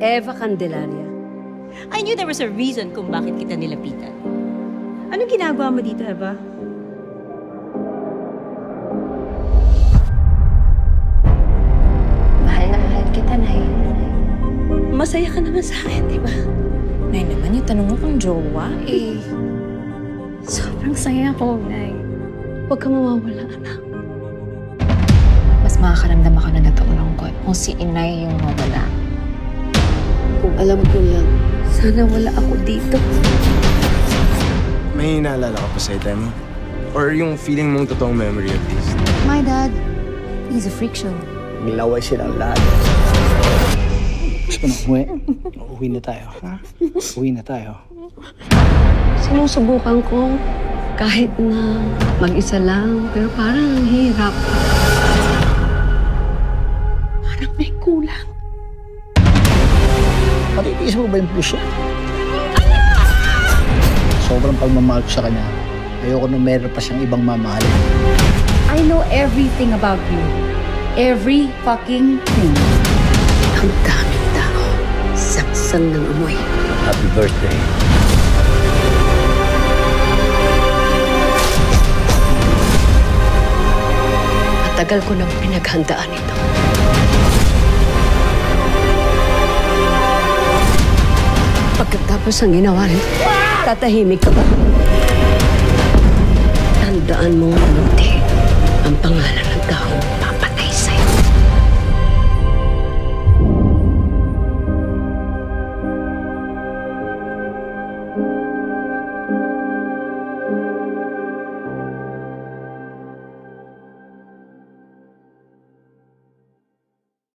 Eva Candelaria. I knew there was a reason kung bakit kita nilapitan. Anong ginagawa mo dito, Eva? Mahal na mahal kita, Nay. Masaya ka naman sa akin, di ba? Nay naman, yung tanong mo kung jowa, eh. Sobrang saya ko, Nay. Huwag ka mawawala, anak. Mas makakaramdam ako na natulungkot kung si Inay yung mawala. Kung alam ko lang, sana wala ako dito. May naalala ka pa sa time mo? Or yung feeling mong totoong memory at least? My dad, he's a freak show. Nilaway silang lahat. Gusto mo na umuwi? Uuwi na tayo, ha? Uwi na tayo. Sinusubukan ko kahit na mag-isa lang, pero parang ang hirap. Parang may kulang. Matitiis mo ba yung puso? Sobrang pagmamahal ko sa kanya. Ayoko na meron pa siyang ibang mamahalin. I know everything about you. Every fucking thing. Ang daming tao, saksan ng amoy. Happy birthday. Matagal ko nang pinaghandaan ito. Pagkatapos ang ginawa nito, tatahimik ka ba? Tandaan mo mabuti ang pangalan ng taong